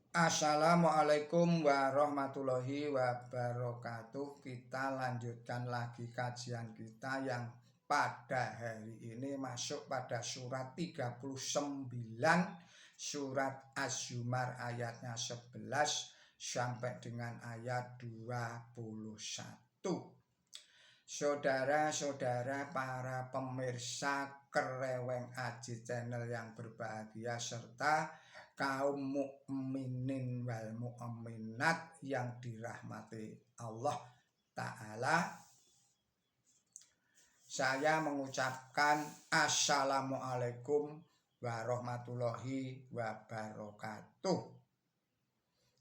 Assalamualaikum warahmatullahi wabarakatuh. Kita lanjutkan lagi kajian kita yang pada hari ini masuk pada surat 39, surat Az-Zumar ayatnya 11 sampai dengan ayat 21. Saudara-saudara para pemirsa Kereweng Aji Channel yang berbahagia serta kaum mukminin wal mukminat yang dirahmati Allah Ta'ala, saya mengucapkan Assalamualaikum warahmatullahi wabarakatuh.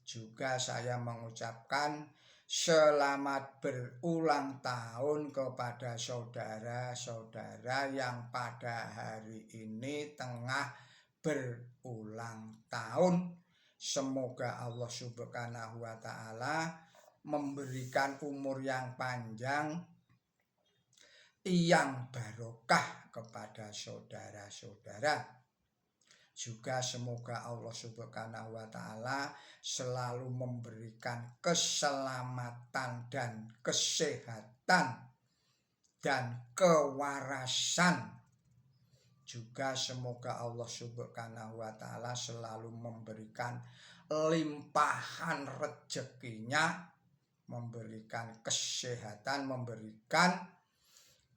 Juga saya mengucapkan selamat berulang tahun kepada saudara-saudara yang pada hari ini tengah berulang tahun. Semoga Allah Subhanahu wa Ta'ala memberikan umur yang panjang, yang barokah kepada saudara-saudara. Juga semoga Allah Subhanahu wa Ta'ala selalu memberikan keselamatan dan kesehatan dan kewarasan. Juga semoga Allah Subhanahu wa Ta'ala selalu memberikan limpahan rezekinya, memberikan kesehatan, memberikan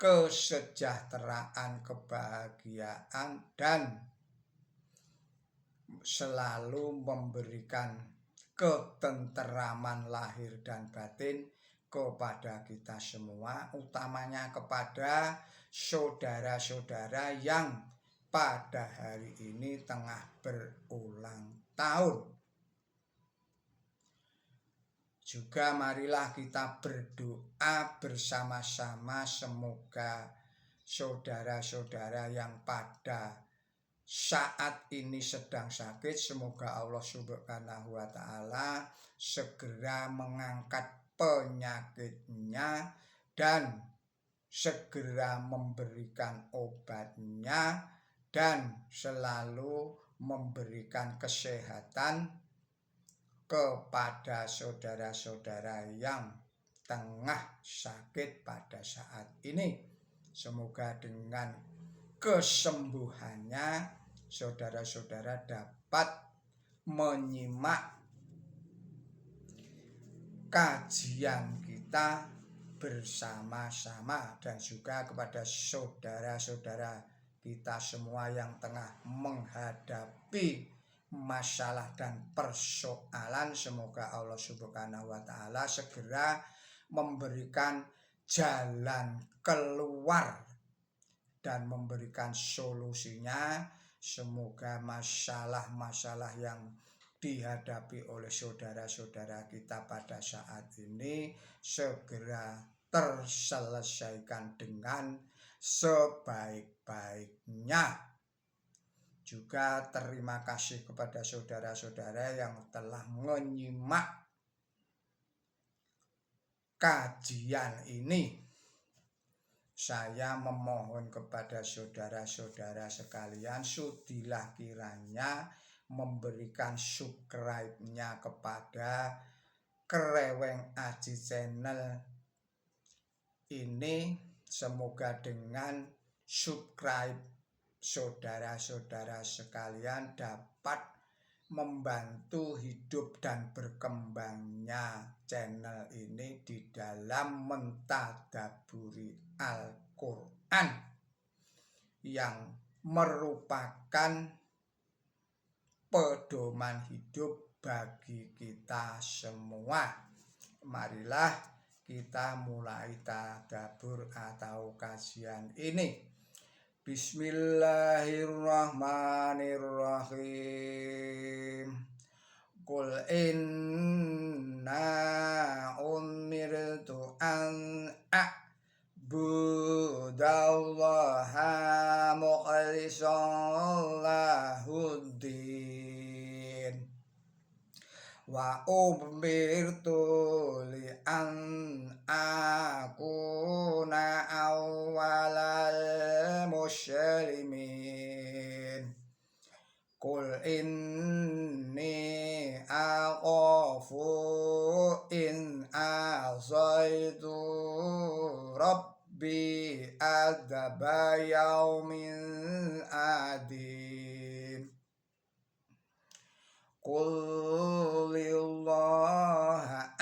kesejahteraan, kebahagiaan, dan selalu memberikan ketenteraman lahir dan batin kepada kita semua, utamanya kepada saudara-saudara yang pada hari ini tengah berulang tahun. Juga marilah kita berdoa bersama-sama semoga saudara-saudara yang pada saat ini sedang sakit, semoga Allah Subhanahu wa Ta'ala segera mengangkat penyakitnya dan segera memberikan obatnya dan selalu memberikan kesehatan kepada saudara-saudara yang tengah sakit pada saat ini. Semoga dengan kesembuhannya saudara-saudara dapat menyimak kajian kita bersama-sama, dan juga kepada saudara-saudara kita semua yang tengah menghadapi masalah dan persoalan, semoga Allah Subhanahu wa Ta'ala segera memberikan jalan keluar dan memberikan solusinya. Semoga masalah-masalah yang dihadapi oleh saudara-saudara kita pada saat ini segera terselesaikan dengan sebaik-baiknya. Juga terima kasih kepada saudara-saudara yang telah menyimak kajian ini. Saya memohon kepada saudara-saudara sekalian, sudilah kiranya memberikan subscribe-nya kepada Kereweng Aji Channel ini. Semoga dengan subscribe saudara-saudara sekalian dapat membantu hidup dan berkembangnya channel ini di dalam mentadaburi Al-Quran yang merupakan pedoman hidup bagi kita semua. Marilah kita mulai tadabbur atau kajian ini. Bismillahirrahmanirrahim. Qul inna umirtu an a'budallaha mukhlishan lahuddin wa umirtu li an akuna awwalal muslimin. Qul inni in asaitu rabbi adaba yaumin adin. Qul lillaha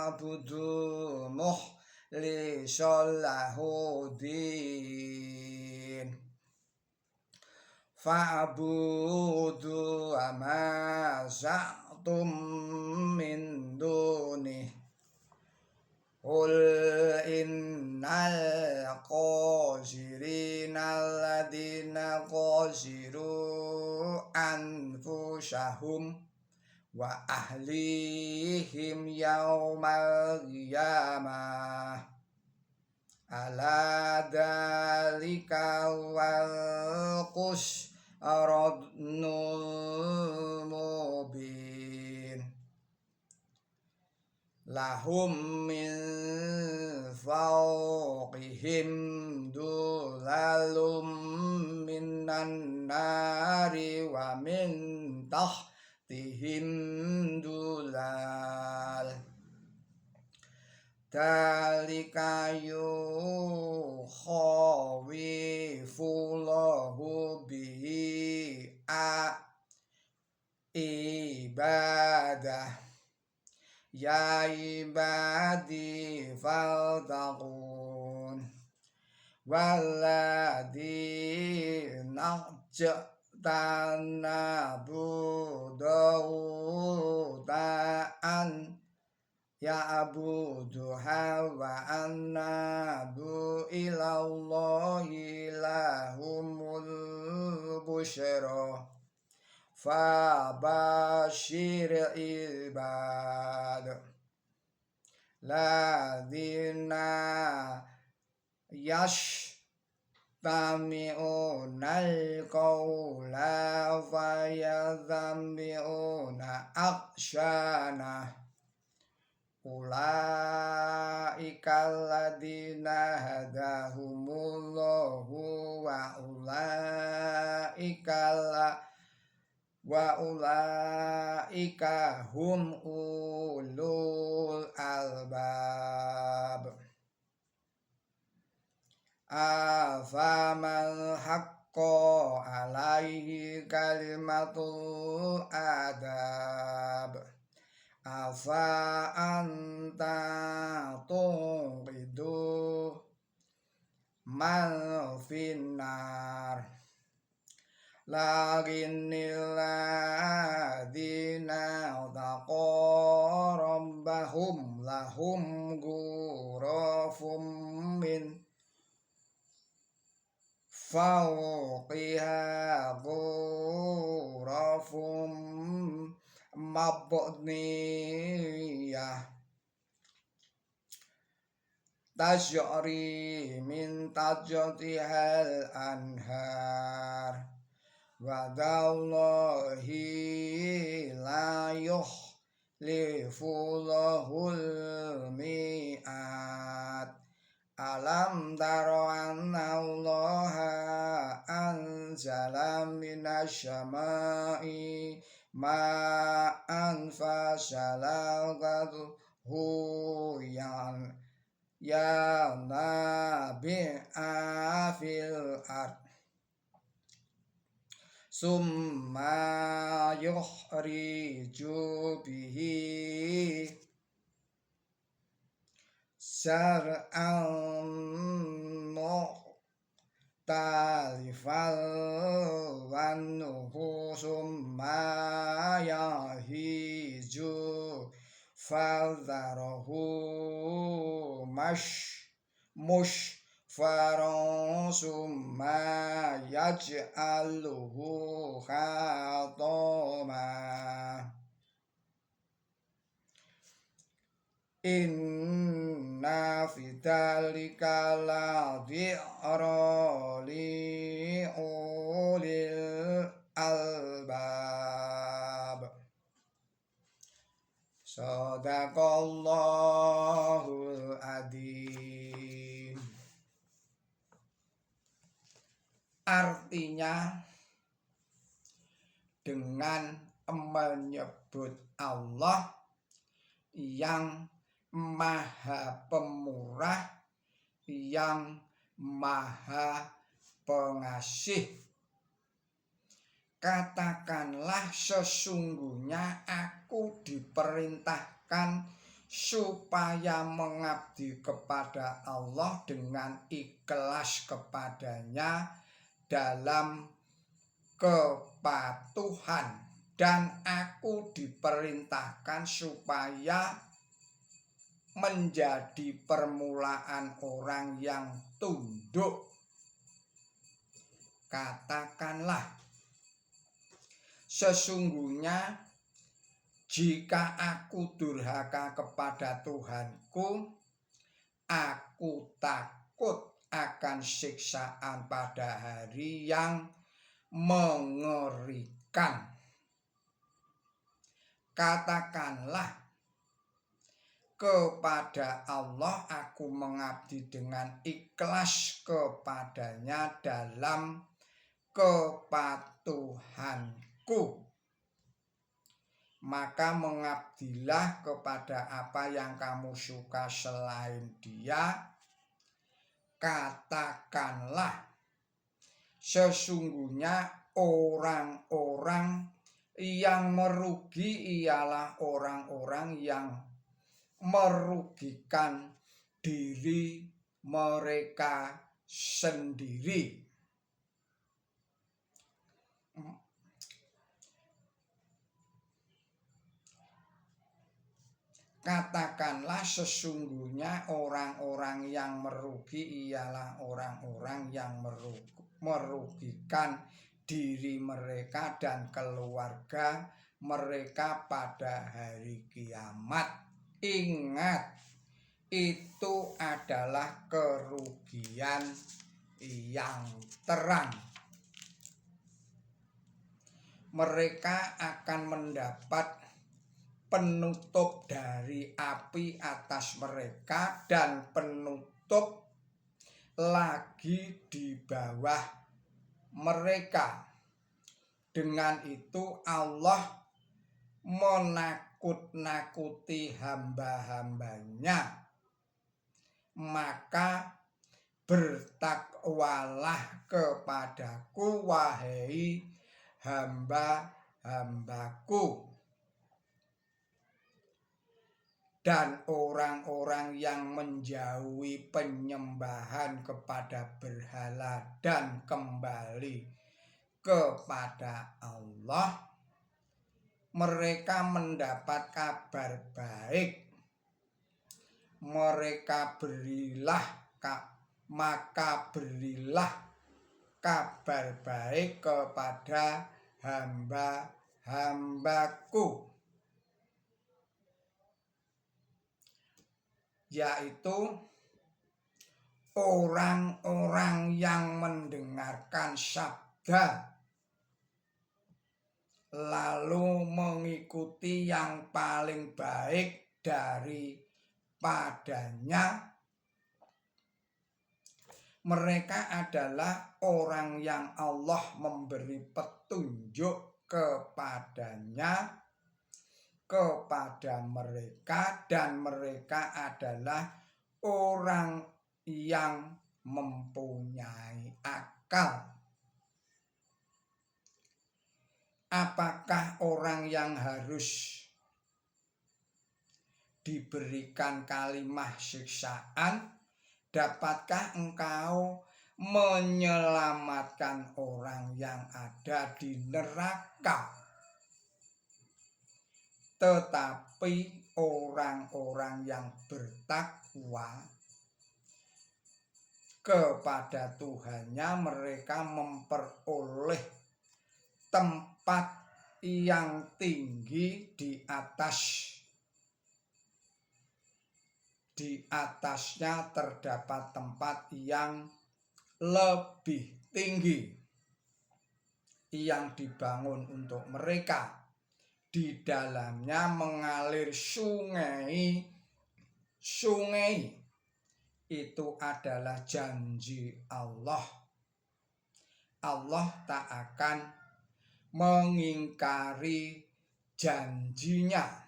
a'budu mukhlishan lahu din. Fa'budu ma sa'tum min dunih. Qul innal qasirina alladina qasiru anfusahum wa ahlihim yaumal qiyamah. Ala dalika wal qusranul mubin. Lahum min fawqihim dulalum minan nari wa min tahtihim dulal. Dalika yukhawifullahu bihi ibadah. Ya ibadi faltaqun walladina jtanabu ta'an ya'buduha wa annabu ilallahi lahumul busyra. Fabashir ibad ladina yastami'unal qawla fayadhammi'una akshana. Ulaika alladina hadahumullahu wa ulaika hum ulul albab. Afaman haqqa alaihi kalimatul adab. Afa anta tunqidu man finnar. Lakinnil ladina taqaw rabbahum lahum ghurafum min fawqiha ghurafum mabniyah tajri min tajtihal anhar. Wadallahi la yukhlifu lahul mi'ad. Alam taro anna allaha anzala minas syama'i ma'an fasalagatuhu ya nabi'a fil ard. Summa yukhriju bihi sar'an mukhtalifan wannuhu summa yahiju fadharahu musfarun summa yaj'aluhu khatama. Inna fidzalika la dzi'ra li ulil albab. Shadaqallahul adzim. Artinya dengan menyebut Allah yang Maha Pemurah, yang Maha Pengasih. Katakanlah, sesungguhnya aku diperintahkan supaya mengabdi kepada Allah dengan ikhlas kepadanya dalam kepatuhan, dan aku diperintahkan supaya menjadi permulaan orang yang tunduk. Katakanlah, sesungguhnya jika aku durhaka kepada Tuhanku, aku takut akan siksaan pada hari yang mengerikan. Katakanlah, kepada Allah aku mengabdi dengan ikhlas kepadanya dalam kepatuhanku. Maka mengabdilah kepada apa yang kamu suka selain Dia. Katakanlah, sesungguhnya orang-orang yang merugi ialah orang-orang yang merugikan diri mereka sendiri. Katakanlah, sesungguhnya orang-orang yang merugi ialah orang-orang yang merugikan diri mereka dan keluarga mereka pada hari kiamat. Ingat, itu adalah kerugian yang terang. Mereka akan mendapat penutup dari api atas mereka dan penutup lagi di bawah mereka. Dengan itu Allah menakut-nakuti hamba-hambanya. Maka bertakwalah kepadaku, wahai hamba-hambaku. Dan orang-orang yang menjauhi penyembahan kepada berhala dan kembali kepada Allah, mereka mendapat kabar baik. Maka berilah kabar baik kepada hamba-hambaku, yaitu orang-orang yang mendengarkan sabda lalu mengikuti yang paling baik daripadanya. Mereka adalah orang yang Allah memberi petunjuk kepadanya, kepada mereka, dan mereka adalah orang yang mempunyai akal. Apakah orang yang harus diberikan kalimah siksaan? Dapatkah engkau menyelamatkan orang yang ada di neraka? Tetapi orang-orang yang bertakwa kepada Tuhannya, mereka memperoleh tempat yang tinggi di atasnya terdapat tempat yang lebih tinggi yang dibangun untuk mereka. Di dalamnya mengalir sungai. Itu adalah janji Allah. Allah tak akan mengingkari janjinya.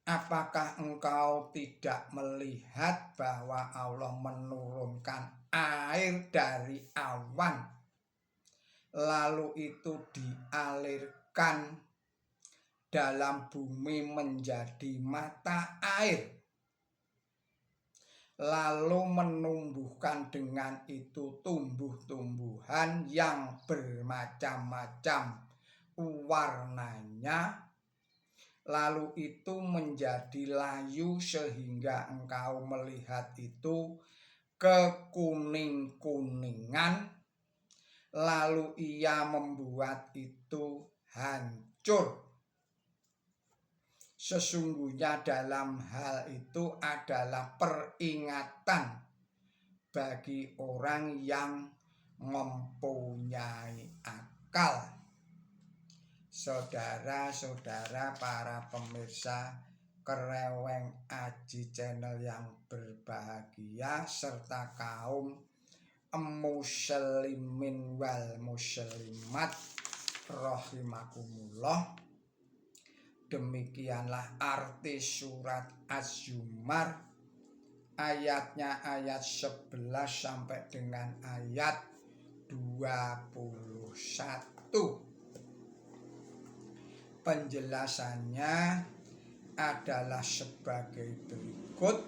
Apakah engkau tidak melihat bahwa Allah menurunkan air dari awan, lalu itu dialirkan dalam bumi menjadi mata air, lalu menumbuhkan dengan itu tumbuh-tumbuhan yang bermacam-macam warnanya, lalu itu menjadi layu sehingga engkau melihat itu kekuning-kuningan, lalu ia membuat itu hancur. Sesungguhnya dalam hal itu adalah peringatan bagi orang yang mempunyai akal. Saudara-saudara para pemirsa Kereweng Aji Channel yang berbahagia, serta kaum muslimin wal muslimat rahimakumullah. Demikianlah arti surat Az-Zumar, ayatnya ayat 11 sampai dengan ayat 21. Penjelasannya adalah sebagai berikut.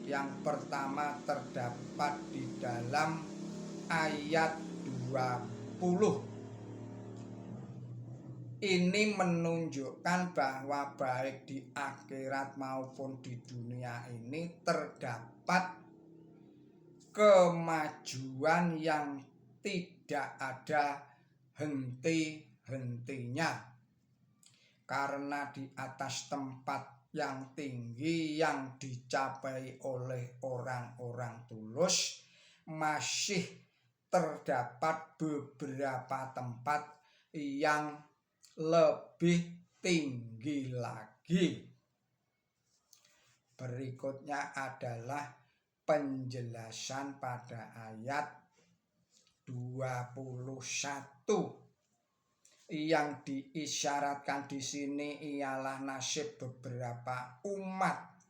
Yang pertama terdapat di dalam ayat 20. Ini menunjukkan bahwa baik di akhirat maupun di dunia ini terdapat kemajuan yang tidak ada henti-hentinya, karena di atas tempat yang tinggi yang dicapai oleh orang-orang tulus masih terdapat beberapa tempat yang lebih tinggi lagi. Berikutnya adalah penjelasan pada ayat 21. Yang diisyaratkan di sini ialah nasib beberapa umat.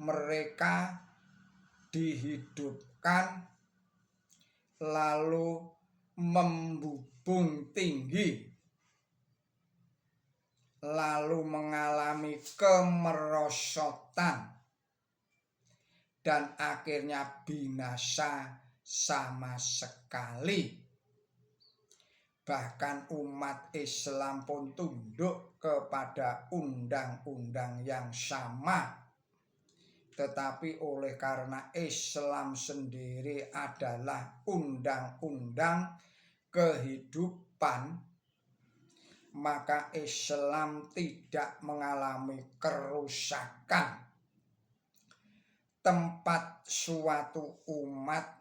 Mereka dihidupkan lalu membubung tinggi, lalu mengalami kemerosotan, dan akhirnya binasa sama sekali. Bahkan umat Islam pun tunduk kepada undang-undang yang sama. Tetapi oleh karena Islam sendiri adalah undang-undang kehidupan, maka Islam tidak mengalami kerusakan. Tempat suatu umat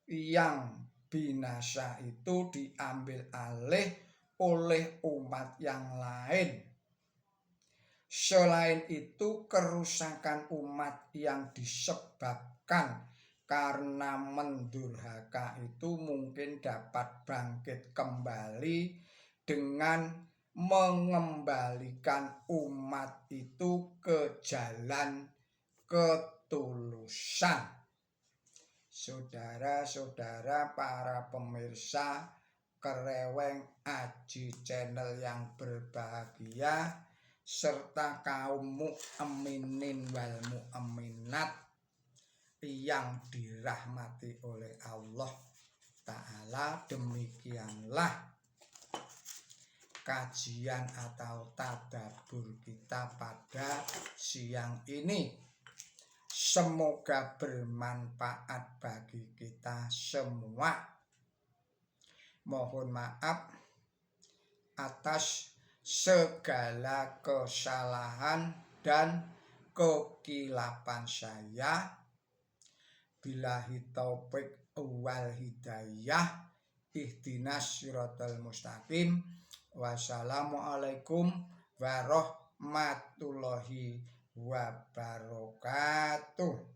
yang binasa itu diambil alih oleh umat yang lain. Selain itu, kerusakan umat yang disebabkan karena mendurhaka itu mungkin dapat bangkit kembali dengan mengembalikan umat itu ke jalan ketulusan. Saudara-saudara para pemirsa Kereweng Aji Channel yang berbahagia, serta kaum mukminin wal mukminat yang dirahmati oleh Allah Ta'ala, demikianlah kajian atau tadabbur kita pada siang ini. Semoga bermanfaat bagi kita semua. Mohon maaf atas segala kesalahan dan kekilapan saya. Billahi taufik wal hidayah. Ihdinas siratal mustaqim. Wassalamualaikum warahmatullahi wabarakatuh.